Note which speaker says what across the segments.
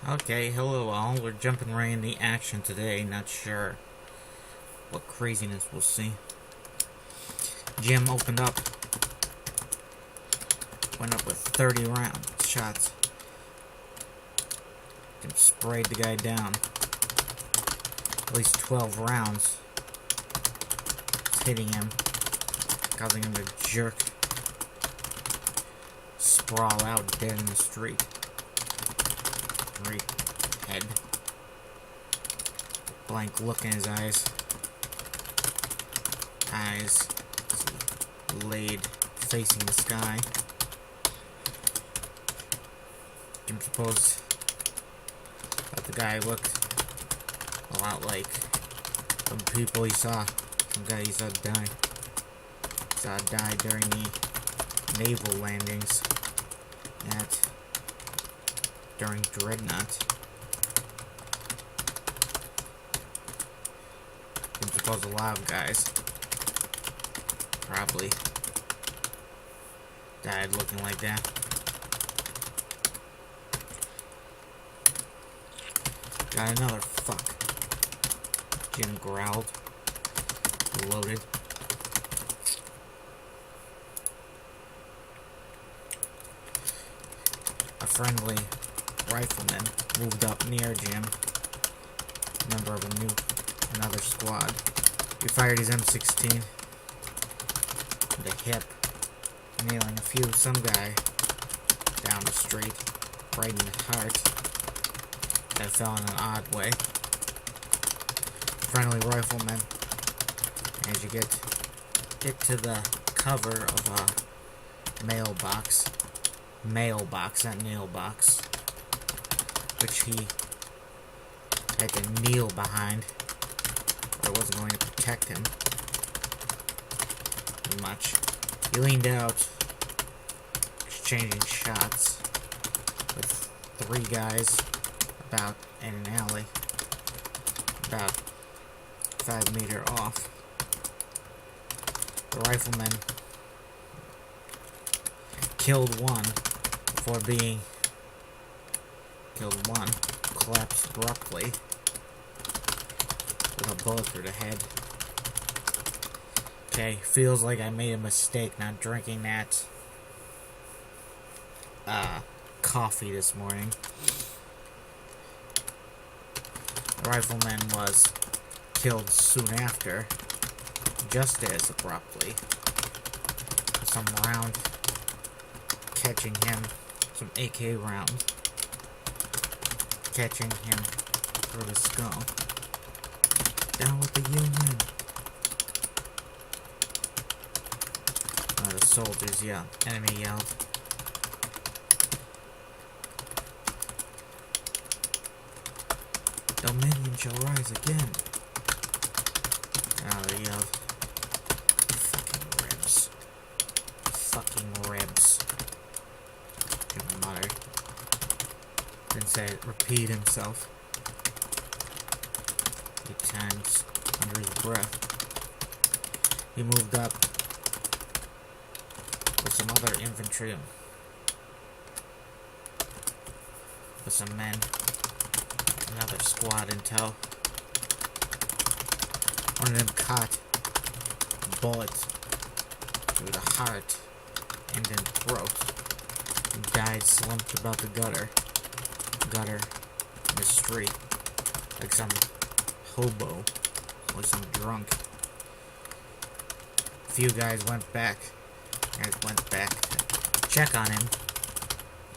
Speaker 1: Okay, hello all. We're jumping right in the action today. Not sure what craziness we'll see. Jim opened up. Went up with 30 round shots. Jim sprayed the guy down. At least 12 rounds. It's hitting him. Causing him to jerk. Sprawl out dead in the street. Head. Blank look in his eyes. Eyes laid facing the sky. Jim supposed that the guy looked a lot like some people he saw. Some guy he saw die. Saw die during the naval landings during Dreadnought. I suppose a lot of guys probably died looking like that. Got another fuck. Jim growled. Loaded. A friendly rifleman moved up near Jim, member of another squad. He fired his M16 in the hip, nailing some guy down the street, right in the heart. That fell in an odd way. Friendly rifleman, as you get to the cover of a mailbox, not nail box, which he had to kneel behind, or it wasn't going to protect him much. He leaned out, exchanging shots with 3 guys about in an alley, about 5 meters off. The rifleman killed one before being killed one, collapsed abruptly with a bullet through the head. Okay, feels like I made a mistake not drinking that coffee this morning. The rifleman was killed soon after, just as abruptly. Some round catching him, some AK round catching him through the skull. Down with the Union. One of the soldiers yelled. Enemy yelled. Dominion shall rise again. Now they yelled. Fucking ribs. Fucking ribs. Jim muttered. Then said, repeat himself 8 times under his breath. He moved up with some other infantry, with some men, another squad in tow. One of them caught a bullet through the heart and then throat, and died slumped about the gutter in the street, like some hobo or some drunk. A few guys went back to check on him,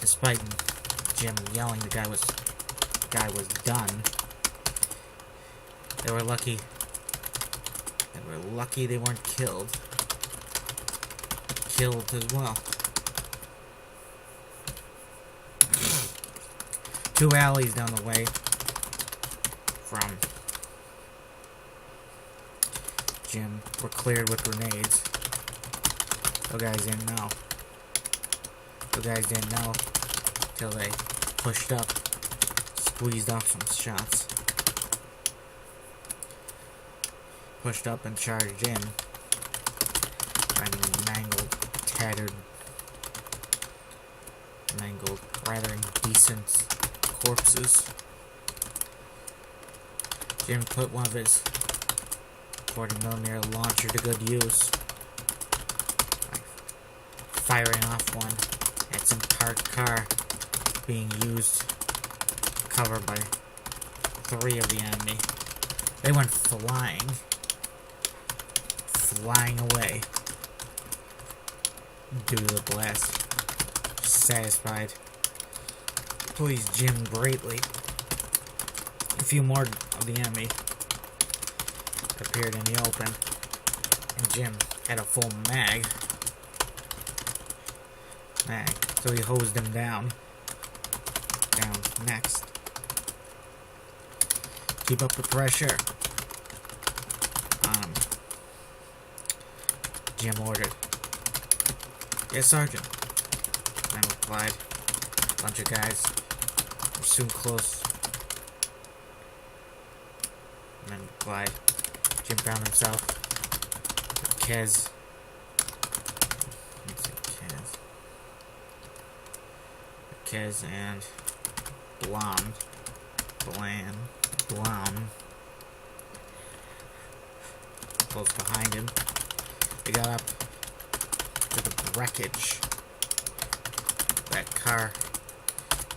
Speaker 1: despite Jim yelling the guy was done. They were lucky they weren't killed as well. 2 alleys down the way from Jim were cleared with grenades. The guys didn't know till they pushed up, squeezed off some shots, pushed up and charged in, finding mangled, tattered, rather indecent corpses. Jim put one of his 40mm launcher to good use by firing off one at some parked car being used, covered by 3 of the enemy. They went flying away due to the blast. Satisfied, pleased Jim greatly. A few more of the enemy appeared in the open, and Jim had a full mag, so he hosed them down next. Keep up the pressure. Jim ordered. Yes, Sergeant. Man replied. A bunch of guys were soon close. Man replied. Jim found himself with Kez. Kez and Blom close behind him. They got up to the wreckage. That car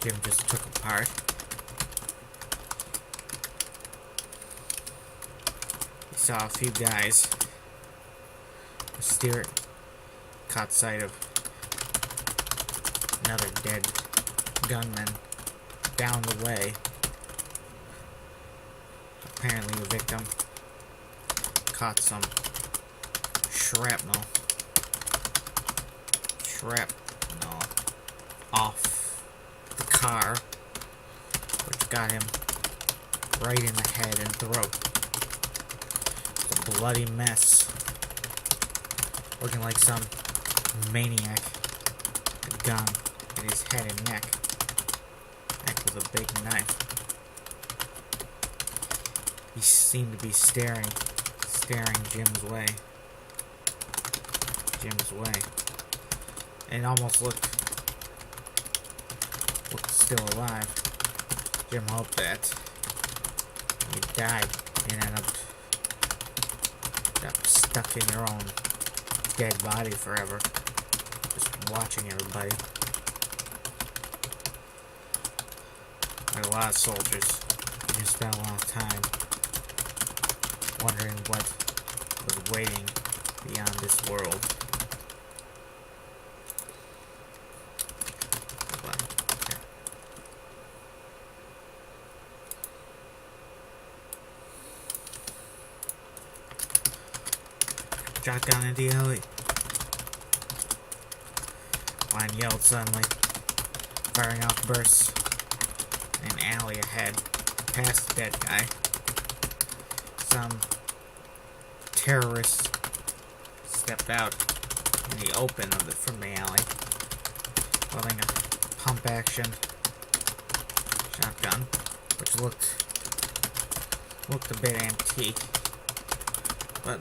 Speaker 1: Jim just took apart. He saw a few guys. The steer caught sight of another dead gunman down the way. Apparently the victim caught some shrapnel off the car, which got him right in the head and throat. It's a bloody mess, looking like some maniac had a gun in his head and neck. Neck with a big knife. He seemed to be staring Jim's way. And almost looked still alive. Jim hoped that he died and ended up stuck in your own dead body forever, just watching everybody. Like a lot of soldiers, you spent a lot of time wondering what was waiting beyond this world. Shotgun in the alley. Lion yelled suddenly, firing off bursts in an alley ahead, past the dead guy. Some terrorists stepped out in the open from the alley, holding a pump-action shotgun, which looked a bit antique, but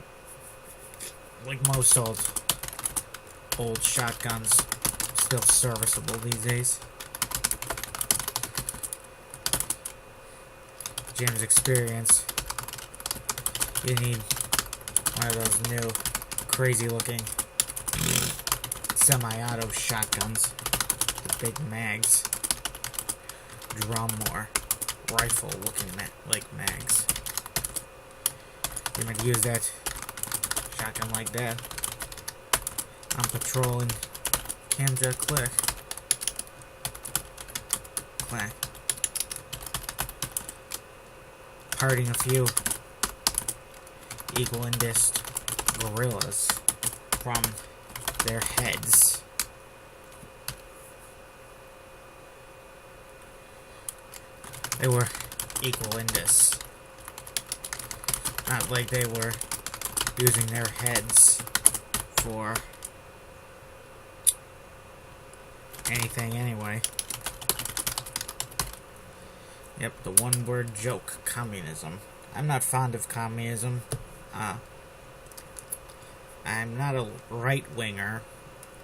Speaker 1: like most old shotguns, still serviceable these days. Jim's experience, you need one of those new, crazy-looking semi-auto shotguns with big mags. Draw more rifle-looking like mags. You might use that shotgun like that on patrol in Camja Click. Parting a few equal and dist gorillas from their heads. They were equal and dist. Not like they were using their heads for anything anyway. Yep, the one-word joke, communism. I'm not fond of communism. I'm not a right-winger.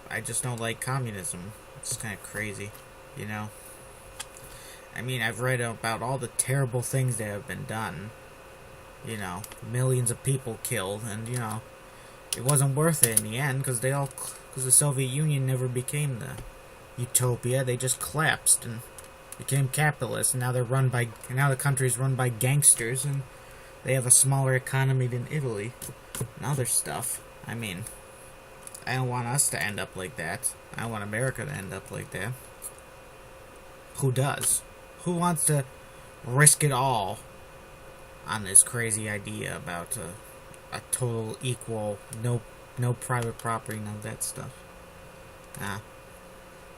Speaker 1: I just don't like communism. It's kind of crazy, you know? I mean, I've read about all the terrible things that have been done. You know, millions of people killed, and you know, it wasn't worth it in the end because the Soviet Union never became the utopia. They just collapsed and became capitalist, and now now the country's run by gangsters, and they have a smaller economy than Italy and other stuff. I mean, I don't want us to end up like that. I don't want America to end up like that. Who does? Who wants to risk it all on this crazy idea about a total equal, no private property, none of that stuff? But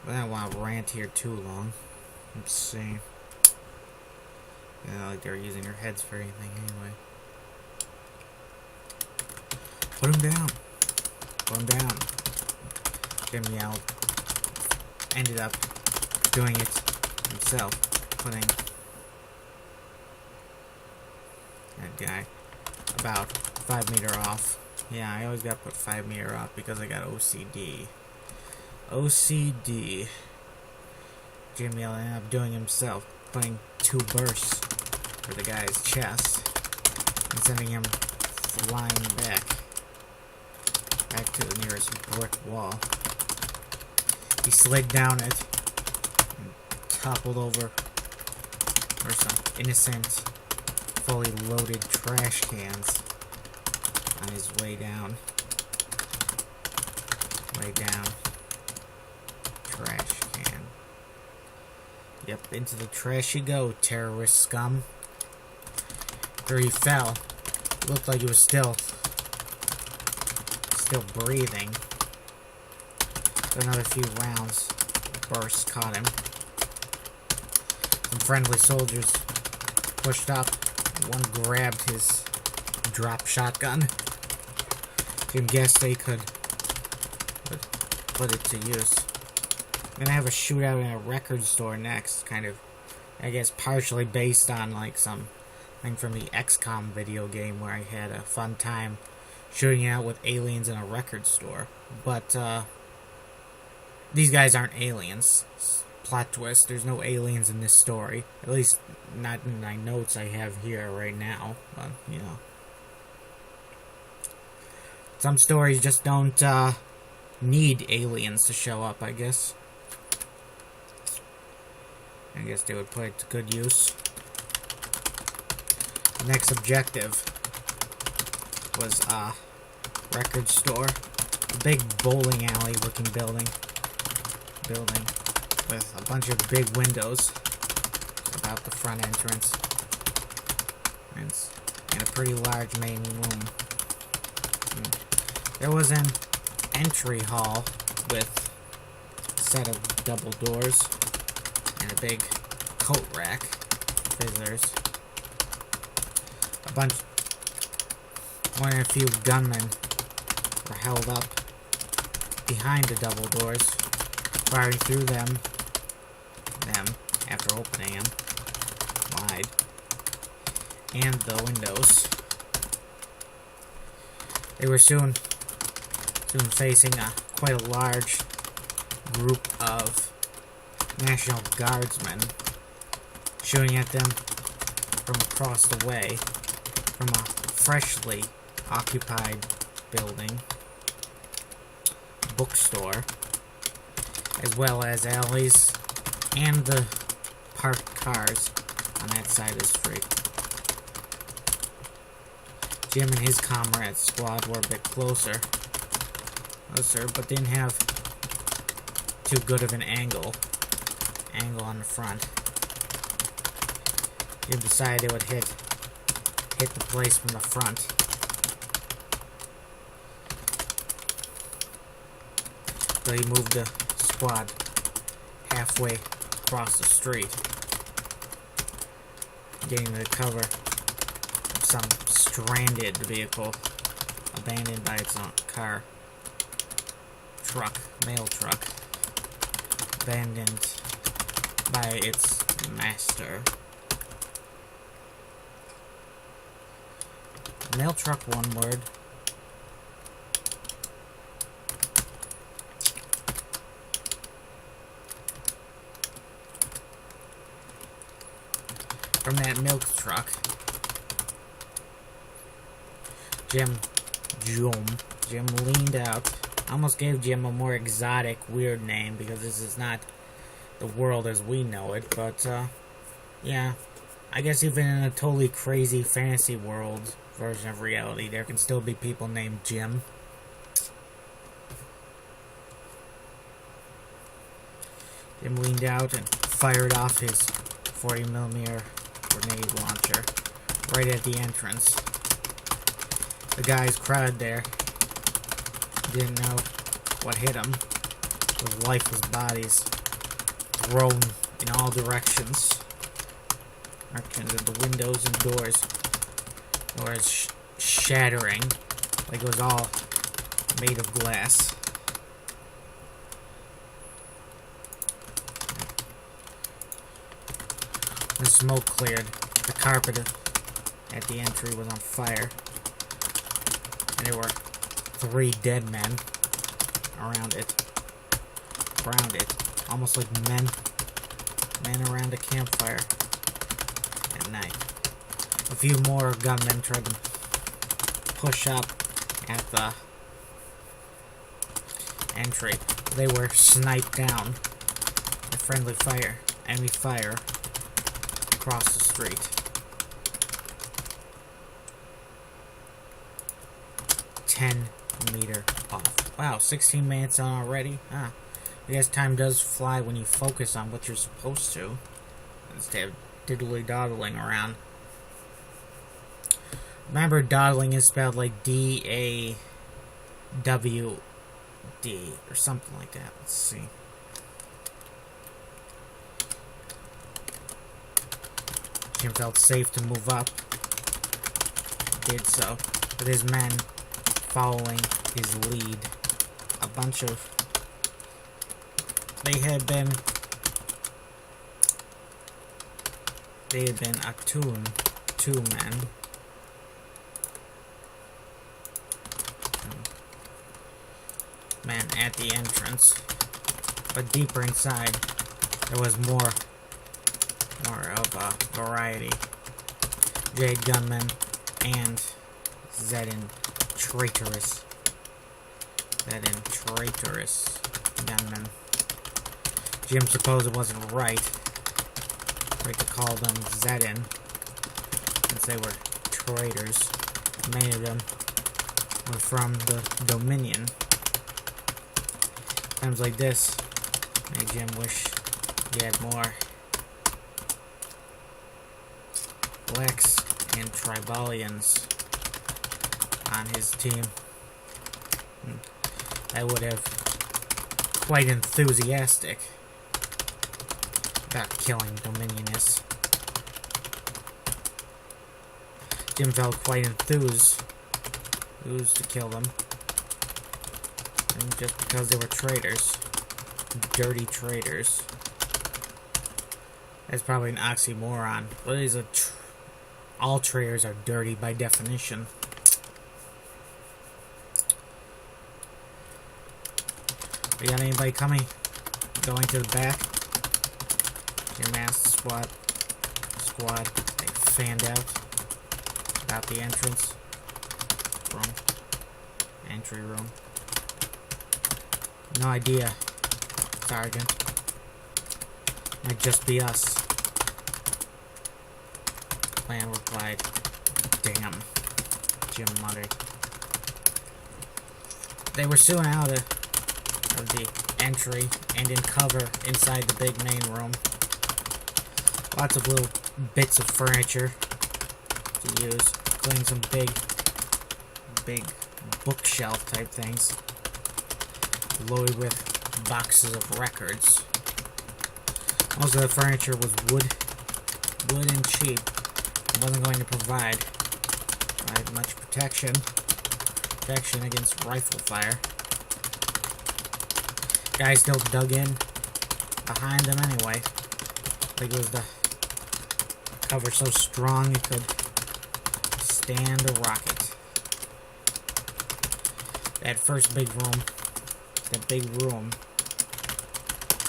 Speaker 1: I don't want to rant here too long. Let's see. Yeah, like they're using their heads for anything anyway. Put him down. Put him down. Jim yelled. Ended up doing it himself. Putting that guy about 5 meter off. Yeah, I always gotta put 5 meter off because I got OCD. OCD. Jim Yell ended up doing himself, putting 2 bursts for the guy's chest and sending him flying back to the nearest brick wall. He slid down it and toppled over for some innocent, fully loaded trash cans on his way down. Way down. Trash can. Yep, into the trash you go, terrorist scum. Where he fell. It looked like he was still breathing. So another few rounds bursts caught him. Some friendly soldiers pushed up. One grabbed his drop shotgun. Jim guessed they could put it to use. I'm gonna have a shootout in a record store next, kind of, I guess, partially based on like some thing from the XCOM video game where I had a fun time shooting out with aliens in a record store. But these guys aren't aliens. Plot twist, there's no aliens in this story. At least not in my notes I have here right now. But, you know. Some stories just don't need aliens to show up, I guess. I guess they would put it to good use. The next objective was a record store. A big bowling alley looking building with a bunch of big windows about the front entrance. And a pretty large main room. There was an entry hall with a set of double doors and a big coat rack for visitors. One and a few gunmen were held up behind the double doors, firing through them after opening them wide, and the windows. They were soon facing quite a large group of National Guardsmen shooting at them from across the way from a freshly occupied building, bookstore, as well as alleys and the parked cars on that side of the street. Jim and his comrades squad were a bit closer, but didn't have too good of an angle on the front. Jim decided it would hit the place from the front. So he moved the squad halfway across the street, getting the cover of some stranded vehicle abandoned by its own mail truck, abandoned by its master. Mail truck, one word. from that milk truck. Jim leaned out. I almost gave Jim a more exotic, weird name because this is not the world as we know it, but, yeah. I guess even in a totally crazy fantasy world version of reality, there can still be people named Jim. Jim leaned out and fired off his 40mm grenade launcher right at the entrance. The guys crowded there didn't know what hit them. Those lifeless bodies thrown in all directions. Directions of the windows and doors. Doors shattering like it was all made of glass. The smoke cleared. The carpet at the entry was on fire. And there were 3 dead men around it. Almost like men around a campfire at night. A few more gunmen tried to push up at the entry. They were sniped down by enemy fire across the street. 10-meter off. Wow, 16 minutes on already? Huh. I guess time does fly when you focus on what you're supposed to, instead of diddly-doddling around. Remember, dawdling is spelled like D-A-W-D, or something like that. Let's see. Jim felt safe to move up. Did so, with his men following his lead. A bunch of... They had been attuned, 2 men. Men at the entrance. But deeper inside, there was more of a variety. Jade gunmen and Zedin traitorous gunmen. Jim supposed it wasn't right to call them Zedin, since they were traitors. Many of them were from the Dominion. Times like this made Jim wish he had more blacks and tribalians on his team. I would have quite enthusiastic about killing Dominionists. Jim felt quite enthused to kill them. And just because they were traitors. Dirty traitors. That's probably an oxymoron. What is all traitors are dirty by definition. We got anybody coming? Going to the back? Your masked squad. They fanned out about the entry room. No idea, Sergeant. Might just be us. Plan replied. Damn, Jim muttered. They were soon out of the entry and in cover inside the big main room. Lots of little bits of furniture to use, including some big bookshelf type things loaded with boxes of records. Most of the furniture was wood and cheap. It wasn't going to provide much protection against rifle fire. Guys still dug in behind them anyway. Like it was the cover so strong it could stand a rocket. That first big room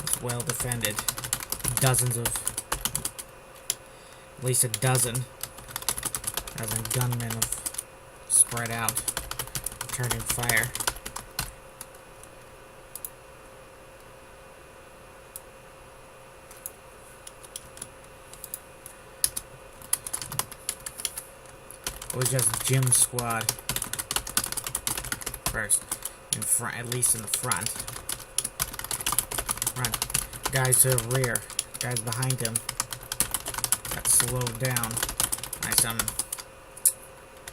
Speaker 1: was well defended. Dozens of at least a dozen gunmen have spread out, turning fire. It was just Jim's squad first, in front, at least in the front. Guys to the rear, guys behind him got slowed down by some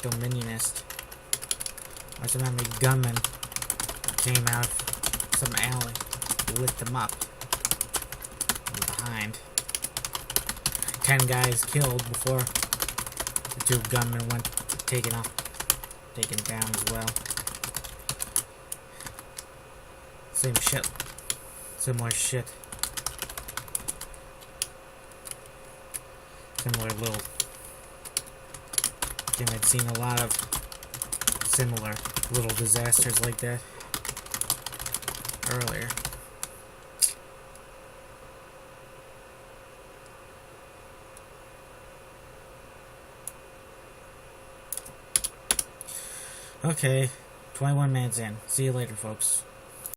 Speaker 1: dominionist, by some enemy gunmen who came out of some alley, lit them up from behind. 10 guys killed before the 2 gunmen went taken down as well. Same shit. Similar shit. Similar little thing. I'd seen a lot of similar little disasters like that earlier. Okay, 21 minutes in. See you later, folks.